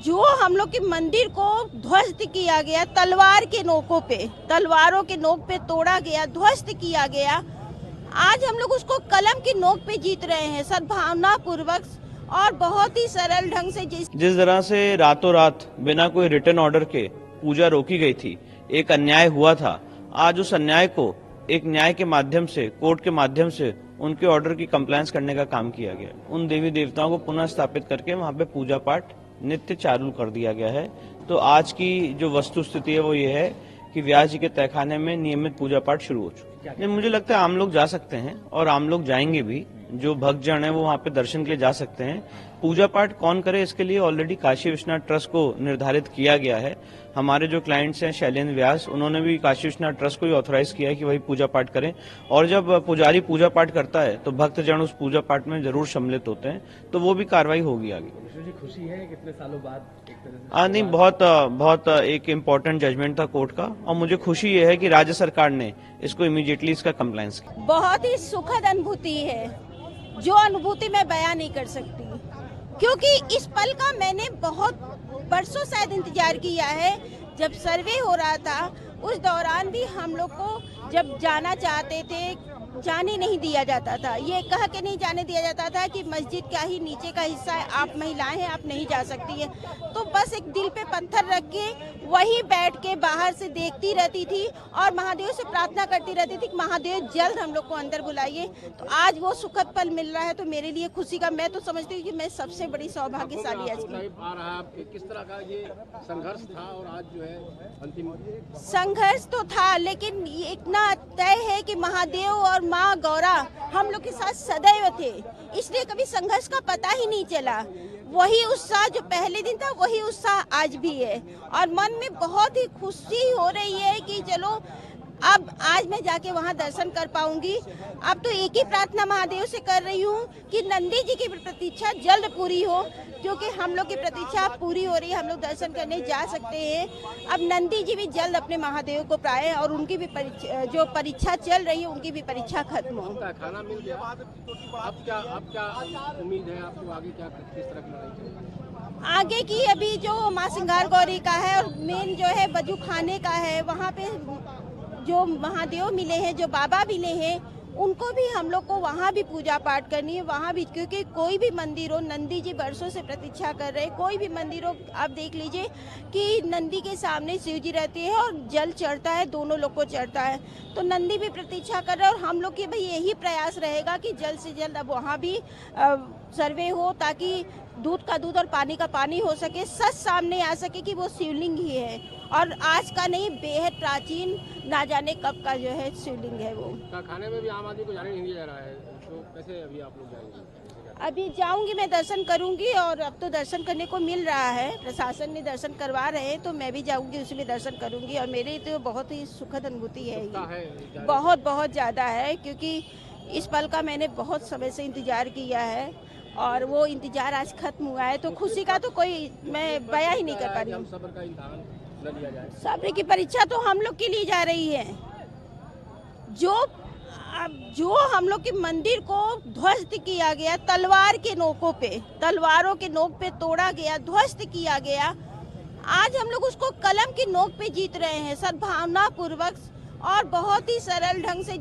जो हम लोग के मंदिर को ध्वस्त किया गया, तलवार के नोकों पे, तलवारों के नोक पे तोड़ा गया, ध्वस्त किया गया, आज हम लोग उसको कलम की नोक पे जीत रहे हैं, सद्भावना पूर्वक और बहुत ही सरल ढंग से। जिस तरह से रातों रात बिना कोई रिटर्न ऑर्डर के पूजा रोकी गई थी, एक अन्याय हुआ था, आज उस अन्याय को एक न्याय के माध्यम से, कोर्ट के माध्यम से उनके ऑर्डर की कंप्लायंस करने का काम किया गया। उन देवी देवताओं को पुनः स्थापित करके वहां पे पूजा पाठ नित्य चालू कर दिया गया है। तो आज की जो वस्तु स्थिति है वो ये है कि व्यास जी के तहखाने में नियमित पूजा पाठ शुरू हो चुकी है। मुझे लगता है आम लोग जा सकते हैं और आम लोग जाएंगे भी, जो भक्तजन है वो वहाँ पे दर्शन के लिए जा सकते हैं। पूजा पाठ कौन करे इसके लिए ऑलरेडी काशी विश्वनाथ ट्रस्ट को निर्धारित किया गया है। हमारे जो क्लाइंट्स हैं शैलेंद्र व्यास, उन्होंने भी काशी विश्वनाथ ट्रस्ट को ही ऑथराइज किया है कि वही पूजा पाठ करें। और जब पुजारी पूजा पाठ करता है तो भक्तजन उस पूजा पाठ में जरूर सम्मिलित होते हैं, तो वो भी कार्रवाई होगी आगे। खुशी है कितने सालों बाद एक तरह से? नहीं, बहुत एक इम्पोर्टेंट जजमेंट था कोर्ट का, और मुझे खुशी ये है कि राज्य सरकार ने इसको इमीडिएटली इसका कंप्लायंस किया। बहुत ही सुखद अनुभूति है, जो अनुभूति मैं बयां नहीं कर सकती, क्योंकि इस पल का मैंने बहुत बरसों शायद इंतजार किया है। जब सर्वे हो रहा था उस दौरान भी हम लोग को जब जाना चाहते थे, जाने नहीं दिया जाता था, ये कह के नहीं जाने दिया जाता था कि मस्जिद का ही नीचे का हिस्सा है, आप महिलाएं हैं, आप नहीं जा सकती है। तो बस एक दिल पे पत्थर रख के वहीं बैठ के बाहर से देखती रहती थी और महादेव से प्रार्थना करती रहती थी कि महादेव जल्द हम लोग को अंदर बुलाइए। तो आज वो सुखद पल मिल रहा है, तो मेरे लिए खुशी का, मैं तो समझती हूँ कि मैं सबसे बड़ी सौभाग्यशाली आज की। किस तरह का ये संघर्ष था और आज जो है अंतिम संघर्ष तो था, लेकिन इतना तय है कि महादेव और माँ गौरा हम लोग के साथ सदैव थे, इसलिए कभी संघर्ष का पता ही नहीं चला। वही उत्साह जो पहले दिन था वही उत्साह आज भी है, और मन में बहुत ही खुशी हो रही है कि चलो अब आज मैं जाके वहाँ दर्शन कर पाऊंगी। अब तो एक ही प्रार्थना महादेव से कर रही हूँ कि नंदी जी की प्रतीक्षा जल्द पूरी हो, क्योंकि हम लोग की प्रतीक्षा पूरी हो रही है, हम लोग दर्शन करने जा सकते हैं। अब नंदी जी भी जल्द अपने महादेव को पाए और उनकी भी जो परीक्षा चल रही है उनकी भी परीक्षा खत्म हो। खाना मिल गया, अब क्या उम्मीद है आपको आगे, क्या किस तरह की लड़ाई चलेगी? आगे की अभी जो माँ सिंगार गौरी का है और मेन जो है बजू खाने का है, वहाँ पे जो महादेव मिले हैं, जो बाबा मिले हैं, उनको भी हम लोग को वहाँ भी पूजा पाठ करनी है, वहाँ भी, क्योंकि कोई भी मंदिर हो, नंदी जी बरसों से प्रतीक्षा कर रहे हैं, कोई भी मंदिर हो, आप देख लीजिए कि नंदी के सामने शिव जी रहते हैं और जल चढ़ता है, दोनों लोग को चढ़ता है, तो नंदी भी प्रतीक्षा कर रहे हैं। और हम लोग की भाई यही प्रयास रहेगा कि जल्द से जल्द अब वहाँ भी सर्वे हो, ताकि दूध का दूध और पानी का पानी हो सके, सच सामने आ सके कि वो शिवलिंग ही है, और आज का नहीं, बेहद प्राचीन, ना जाने कब का जो है शिवलिंग है वो। खाने में भी आम आदमी को जाने नहीं दिया जा रहा है, तो कैसे अभी आप लोग जाएंगे? अभी जाऊंगी, मैं दर्शन करूंगी, और अब तो दर्शन करने को मिल रहा है, प्रशासन ने दर्शन करवा रहे हैं, तो मैं भी जाऊंगी, उसमें दर्शन करूंगी, और मेरी तो बहुत ही सुखद अनुभूति है ये, बहुत बहुत ज़्यादा है, क्योंकि इस पल का मैंने बहुत समय से इंतजार किया है और वो इंतजार आज खत्म हुआ है, तो खुशी का तो कोई मैं बयां ही नहीं कर पा रही हूँ। सब्र की परीक्षा तो हम लोग के लिए जा रही है, जो हम लोग के मंदिर को ध्वस्त किया गया, तलवार के नोकों पे, तलवारों के नोक पे तोड़ा गया, ध्वस्त किया गया, आज हम लोग उसको कलम की नोक पे जीत रहे हैं, सद्भावना पूर्वक और बहुत ही सरल ढंग से।